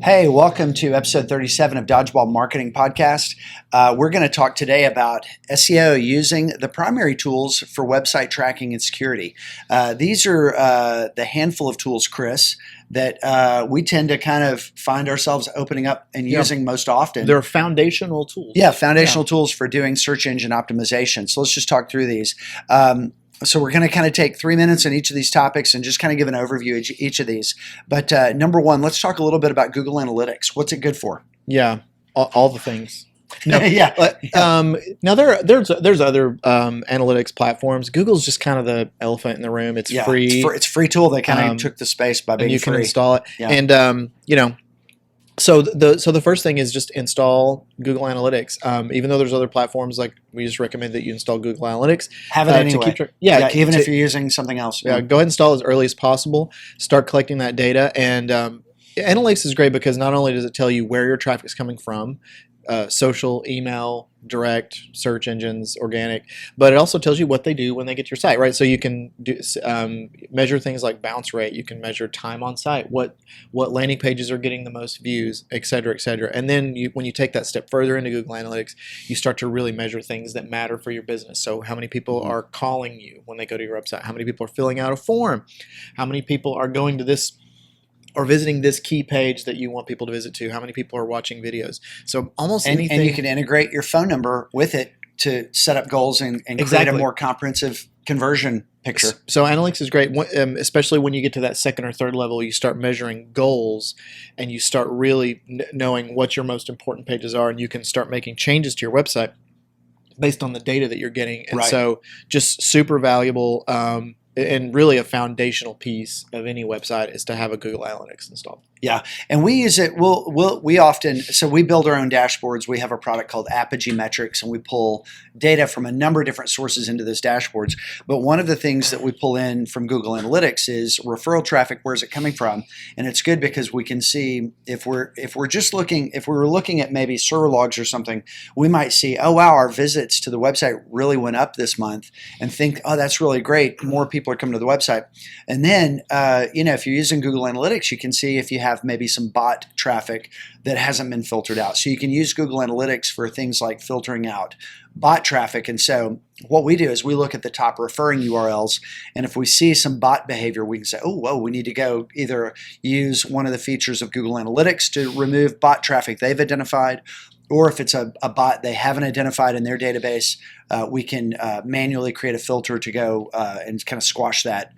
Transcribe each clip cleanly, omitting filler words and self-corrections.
Hey, welcome to episode 37 of Dodgeball Marketing Podcast. We're going to talk today about SEO using the primary tools for website tracking and security. These are the handful of tools, Chris, that we tend to kind of find ourselves opening up and using most often. They're foundational tools. Yeah, foundational tools for doing search engine optimization. So let's just talk through these. So we're going to kind of take 3 minutes on each of these topics and just kind of give an overview of each of these. But number one, let's talk a little bit about Google Analytics. What's it good for? Yeah, all the things. No, yeah. Now there's other analytics platforms. Google's just kind of the elephant in the room. It's free. It's a free tool. They kind of took the space by being free. And you can install it. Yeah. And So the first thing is just install Google Analytics. Even though there's other platforms, like we just recommend that you install Google Analytics. Have it anyway. Even if you're using something else. Go ahead and install as early as possible. Start collecting that data. And Analytics is great because not only does it tell you where your traffic is coming from, social, email, direct, search engines, organic, but it also tells you what they do when they get to your site, right? So you can do, measure things like bounce rate. You can measure time on site, what landing pages are getting the most views, et cetera, et cetera. And then when you take that step further into Google Analytics, you start to really measure things that matter for your business. So how many people are calling you when they go to your website? How many people are filling out a form? How many people are going to this or visiting this key page that you want people to visit to? How many people are watching videos? So almost anything. And you can integrate your phone number with it to set up goals and create a more comprehensive conversion picture. So analytics is great, especially when you get to that second or third level. You start measuring goals and you start really knowing what your most important pages are, and you can start making changes to your website based on the data that you're getting. And so just super valuable. And really a foundational piece of any website is to have a Google Analytics installed. Yeah, and we use it. We build our own dashboards. We have a product called Apogee Metrics, and we pull data from a number of different sources into those dashboards. But one of the things that we pull in from Google Analytics is referral traffic. Where's it coming from? And it's good because we can see if we're looking at maybe server logs or something, we might see, oh wow, our visits to the website really went up this month, and think, oh, that's really great. More people are coming to the website. And then if you're using Google Analytics, you can see if you have maybe some bot traffic that hasn't been filtered out. So you can use Google Analytics for things like filtering out bot traffic. And so what we do is we look at the top referring URLs, and if we see some bot behavior, we can say, oh, whoa, we need to go either use one of the features of Google Analytics to remove bot traffic they've identified, or if it's a bot they haven't identified in their database, we can manually create a filter to go and kind of squash that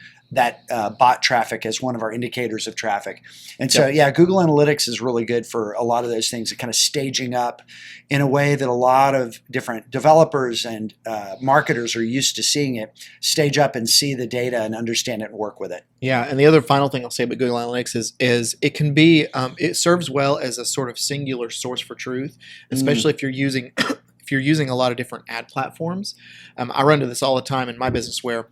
bot traffic as one of our indicators of traffic. And so, Google Analytics is really good for a lot of those things, and kind of staging up in a way that a lot of different developers and marketers are used to seeing it, stage up and see the data and understand it and work with it. Yeah, and the other final thing I'll say about Google Analytics is it can be, it serves well as a sort of singular source for truth, especially if you're using a lot of different ad platforms. I run into this all the time in my business where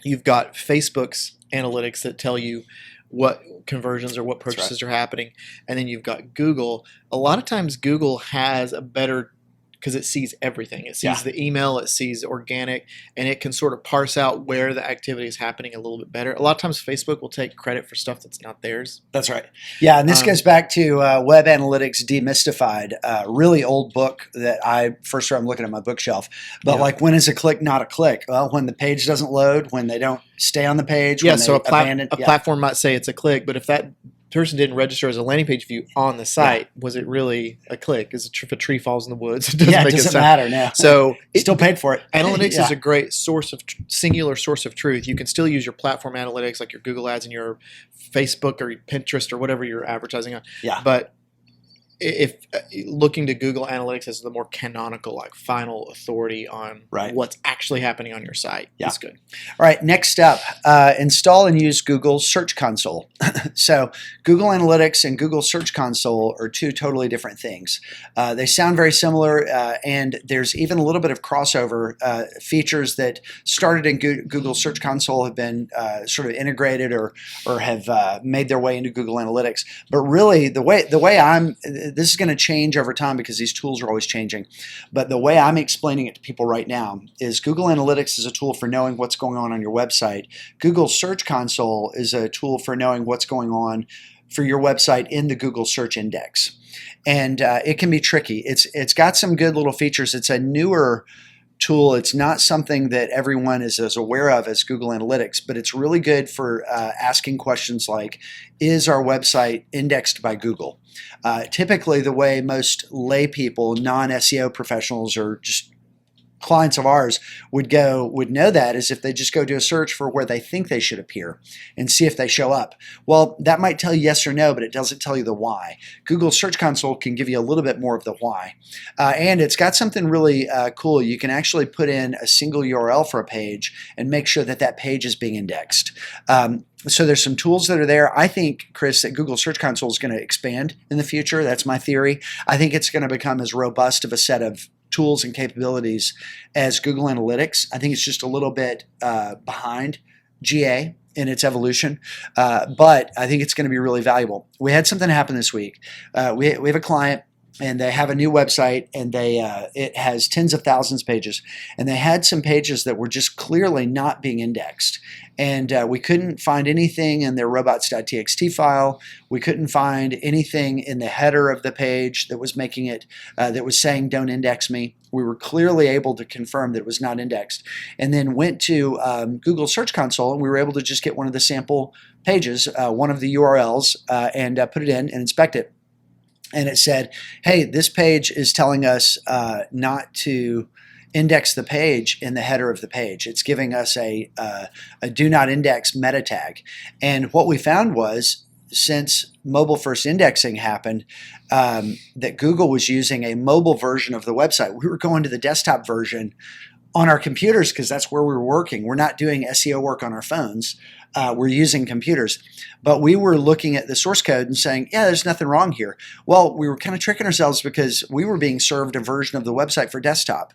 you've got Facebook's analytics that tell you what conversions or what purchases are happening. And then you've got Google. A lot of times Google has a better, because it sees everything. It sees the email, it sees organic, and it can sort of parse out where the activity is happening a little bit better. A lot of times Facebook will take credit for stuff that's not theirs. That's right. Yeah, and this goes back to Web Analytics Demystified, really old book that I first started looking at my bookshelf. But like, when is a click not a click? Well, when the page doesn't load, when they don't stay on the page. Yeah, so a platform might say it's a click, but if that person didn't register as a landing page view on the site, was it really a click? If a tree falls in the woods, it doesn't matter now. So still paid for it. Analytics is a great source of singular source of truth. You can still use your platform analytics, like your Google Ads and your Facebook or Pinterest or whatever you're advertising on. Yeah. But if looking to Google Analytics as the more canonical, like final authority on what's actually happening on your site, is good. All right, next up, install and use Google Search Console. So Google Analytics and Google Search Console are two totally different things. They sound very similar, and there's even a little bit of crossover. Features that started in Google Search Console have been sort of integrated or have made their way into Google Analytics. But really, the way this is going to change over time because these tools are always changing. But the way I'm explaining it to people right now is Google Analytics is a tool for knowing what's going on your website. Google Search Console is a tool for knowing what's going on for your website in the Google search index. And it can be tricky. It's got some good little features. It's a newer tool. It's not something that everyone is as aware of as Google Analytics, but it's really good for asking questions like, is our website indexed by Google? Typically, the way most lay people, non-SEO professionals, or just clients of ours would know that is if they just go do a search for where they think they should appear and see if they show up. Well, that might tell you yes or no, but it doesn't tell you the why. Google Search Console can give you a little bit more of the why. And it's got something really cool. You can actually put in a single URL for a page and make sure that that page is being indexed. So there's some tools that are there. I think, Chris, that Google Search Console is going to expand in the future. That's my theory. I think it's going to become as robust of a set of tools and capabilities as Google Analytics. I think it's just a little bit behind GA in its evolution, but I think it's going to be really valuable. We had something happen this week. We have a client, and they have a new website, and it has tens of thousands of pages, and they had some pages that were just clearly not being indexed. And we couldn't find anything in their robots.txt file. We couldn't find anything in the header of the page that was making it, that was saying, don't index me. We were clearly able to confirm that it was not indexed. And then went to Google Search Console, and we were able to just get one of the sample pages, one of the URLs, and put it in and inspect it. And it said, hey, this page is telling us not to index the page in the header of the page. It's giving us a do not index meta tag. And what we found was, since mobile first indexing happened, that Google was using a mobile version of the website. We were going to the desktop version on our computers because that's where we were working. We're not doing SEO work on our phones. We're using computers. But we were looking at the source code and saying, yeah, there's nothing wrong here. Well, we were kind of tricking ourselves because we were being served a version of the website for desktop.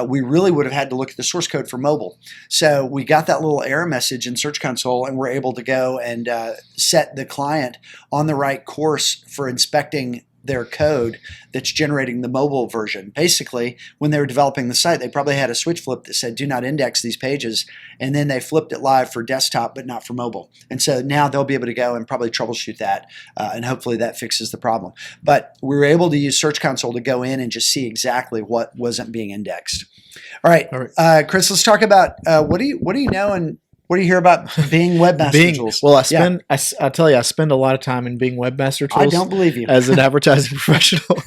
We really would have had to look at the source code for mobile. So we got that little error message in Search Console, and we're able to go and set the client on the right course for inspecting their code that's generating the mobile version. Basically, when they were developing the site, they probably had a switch flip that said, do not index these pages, and then they flipped it live for desktop, but not for mobile. And so now they'll be able to go and probably troubleshoot that, and hopefully that fixes the problem. But we were able to use Search Console to go in and just see exactly what wasn't being indexed. All right. Chris, let's talk about what do you know and what do you hear about Bing Webmaster tools? Well, I tell you, I spend a lot of time in Bing Webmaster tools. I don't believe you. As an advertising professional.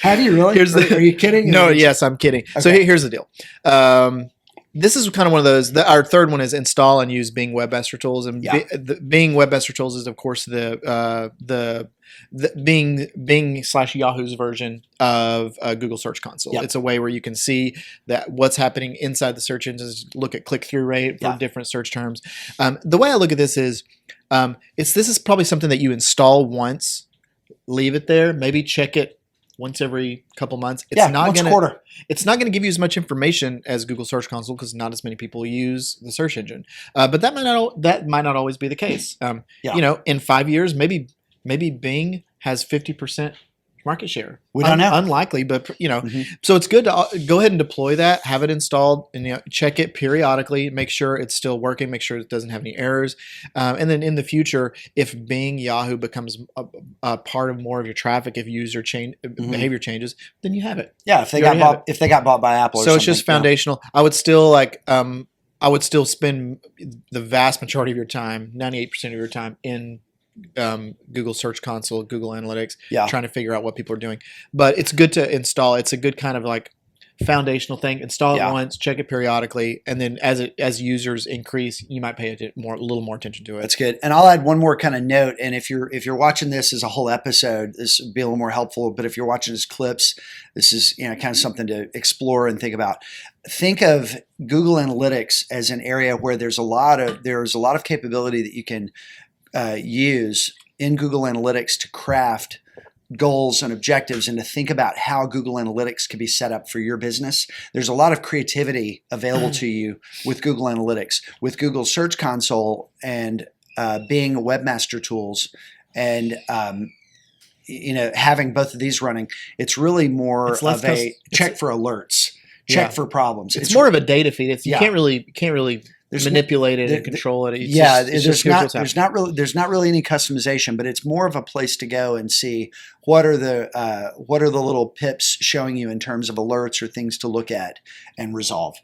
Have you really? Are you kidding? No, yes, I'm kidding. Okay. So here's the deal. This is kind of one of those. Our third one is install and use Bing Webmaster tools, and Bing Webmaster tools is, of course, the Bing/Yahoo's version of Google Search Console. Yep. It's a way where you can see that what's happening inside the search engines. Look at click-through rate for different search terms. The way I look at this is, this is probably something that you install once, leave it there, maybe check it once every couple months. It's not going to give you as much information as Google Search Console because not as many people use the search engine. But that might not always be the case. In 5 years, maybe Bing has 50% market share. We don't know. Unlikely, but so it's good to go ahead and deploy that, have it installed, and check it periodically, make sure it's still working, make sure it doesn't have any errors, and then in the future, if Bing, Yahoo becomes a part of more of your traffic, if user behavior changes, then you have it. Yeah, if they got bought by Apple, or something. It's just foundational. I would still spend the vast majority of your time, 98% of your time, in Google Search Console, Google Analytics, trying to figure out what people are doing. But it's good to install. It's a good kind of like foundational thing. Install it once, check it periodically, and then as users increase, you might pay a little more attention to it. That's good. And I'll add one more kind of note. And if you're watching this as a whole episode, this would be a little more helpful. But if you're watching as clips, this is kind of something to explore and think about. Think of Google Analytics as an area where there's a lot of capability that you can use in Google Analytics to craft goals and objectives and to think about how Google Analytics can be set up for your business. There's a lot of creativity available to you with Google Analytics, with Google Search Console and Bing Webmaster tools, and having both of these running. It's really more of a check for alerts, check for problems. It's more of a data feed. You can't really manipulate it and control it. It's Yeah, just, here's what's there's happening. not really any customization, but it's more of a place to go and see what are the little pips showing you in terms of alerts or things to look at and resolve.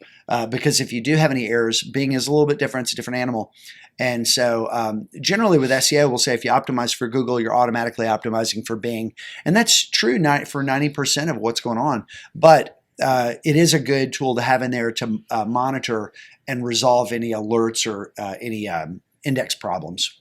Because if you do have any errors, Bing is a little bit different; it's a different animal. And so generally with SEO, we'll say if you optimize for Google, you're automatically optimizing for Bing, and that's true for 90% of what's going on. But it is a good tool to have in there to monitor and resolve any alerts or any index problems.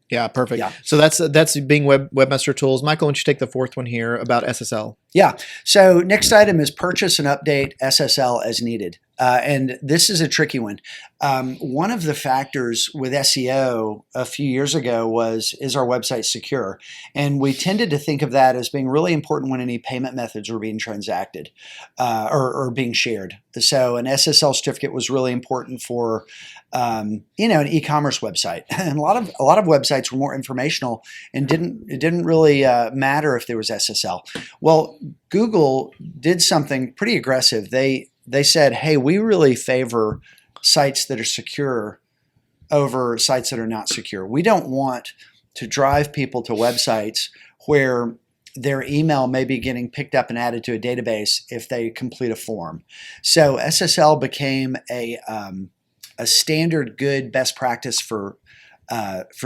Yeah, perfect. Yeah. So that's Bing Webmaster Tools. Michael, why don't you take the fourth one here about SSL? Yeah. So next item is purchase and update SSL as needed. And this is a tricky one. One of the factors with SEO a few years ago is our website secure? And we tended to think of that as being really important when any payment methods were being transacted or being shared. So an SSL certificate was really important for an e-commerce website. And a lot of websites were more informational and it didn't really matter if there was SSL. Well, Google did something pretty aggressive. They said, hey, we really favor sites that are secure over sites that are not secure. We don't want to drive people to websites where their email may be getting picked up and added to a database if they complete a form. So SSL became a standard good best practice for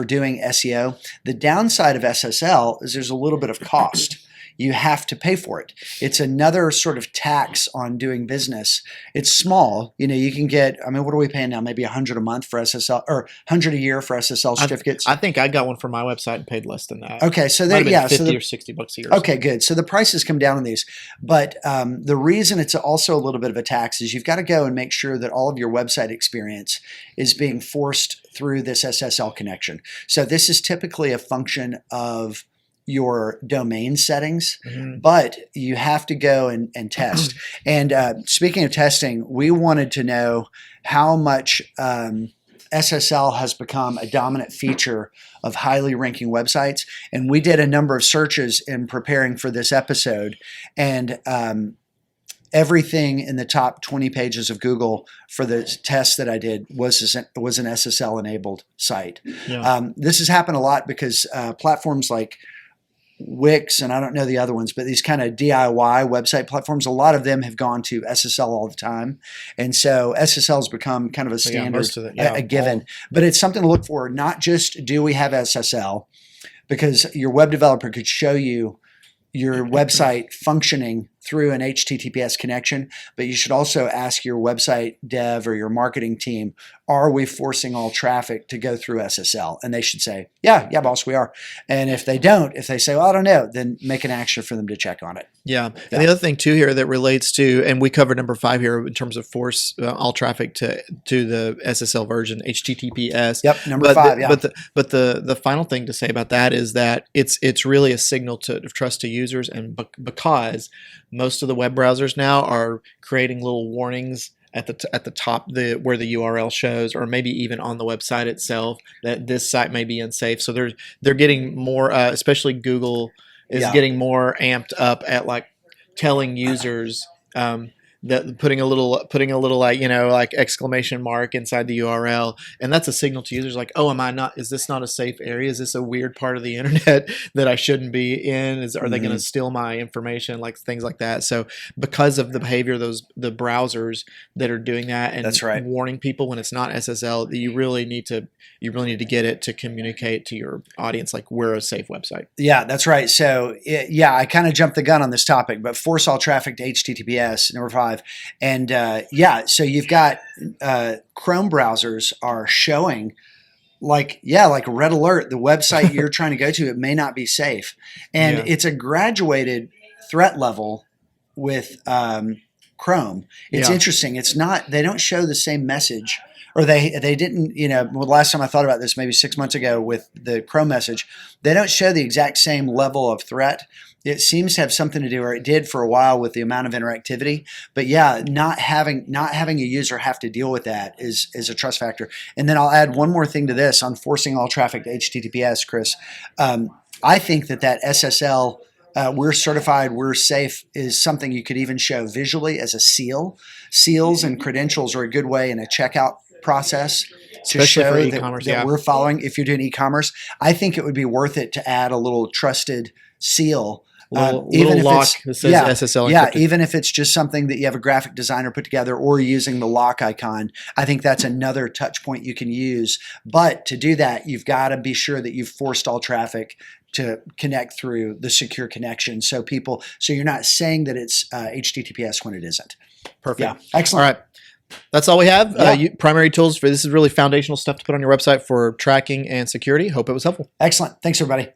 doing SEO. The downside of SSL is there's a little bit of cost. You have to pay for it. It's another sort of tax on doing business. It's small. You can get, what are we paying now? Maybe $100 a month for SSL or $100 a year for SSL certificates. I think I got one for my website and paid less than that. Okay. So $50 or $60 a year. Okay, good. So the prices come down on these. But the reason it's also a little bit of a tax is you've got to go and make sure that all of your website experience is being forced through this SSL connection. So this is typically a function of your domain settings, but you have to go and test. And speaking of testing, we wanted to know how much SSL has become a dominant feature of highly ranking websites. And we did a number of searches in preparing for this episode, and everything in the top 20 pages of Google for the test that I did was an SSL enabled site. Yeah. This has happened a lot because platforms like Wix, and I don't know the other ones, but these kind of DIY website platforms, a lot of them have gone to SSL all the time. And so SSL has become kind of a standard, a given. But it's something to look for. Not just do we have SSL, because your web developer could show you your website functioning through an HTTPS connection, but you should also ask your website dev or your marketing team, are we forcing all traffic to go through SSL? And they should say, yeah, boss, we are. And if they don't, if they say, well, I don't know, then make an action for them to check on it. Yeah. And the other thing too here that relates to, and we covered number 5 here in terms of force all traffic to the SSL version, HTTPS. Yep, number 5. Yeah. But the final thing to say about that is that it's really a signal of trust to users, and because most of the web browsers now are creating little warnings at the top where the URL shows, or maybe even on the website itself, that this site may be unsafe. So they're getting more, especially Google is getting more amped up at like telling users that putting a little like exclamation mark inside the URL, and that's a signal to users like, oh, is this not a safe area? Is this a weird part of the internet that I shouldn't be in? Are they going to steal my information? Like things like that. So because of the behavior of the browsers that are doing that and warning people when it's not SSL, you really need to get it to communicate to your audience like we're a safe website. Yeah, that's right. So I kind of jumped the gun on this topic, but force all traffic to HTTPS, number 5. And so you've got Chrome browsers are showing like red alert, the website you're trying to go to, it may not be safe. And it's a graduated threat level with Chrome. It's interesting. It's not, they don't show the same message, or they didn't, last time I thought about this, maybe 6 months ago with the Chrome message, they don't show the exact same level of threat. It seems to have something to do, or it did for a while, with the amount of interactivity. But not having a user have to deal with that is a trust factor. And then I'll add one more thing to this on forcing all traffic to HTTPS, Chris. I think that SSL, we're certified, we're safe, is something you could even show visually as a seal. Seals and credentials are a good way in a checkout process to Especially show for that, e-commerce, that yeah. we're following. If you're doing e-commerce, I think it would be worth it to add a little trusted seal. Little lock that says SSL encrypted. Even if it's just something that you have a graphic designer put together or using the lock icon, I think that's another touch point you can use. But to do that, you've got to be sure that you've forced all traffic to connect through the secure connection. So you're not saying that it's HTTPS when it isn't. Perfect. Yeah. Excellent. All right. That's all we have. Yeah. Primary tools for this is really foundational stuff to put on your website for tracking and security. Hope it was helpful. Excellent. Thanks, everybody.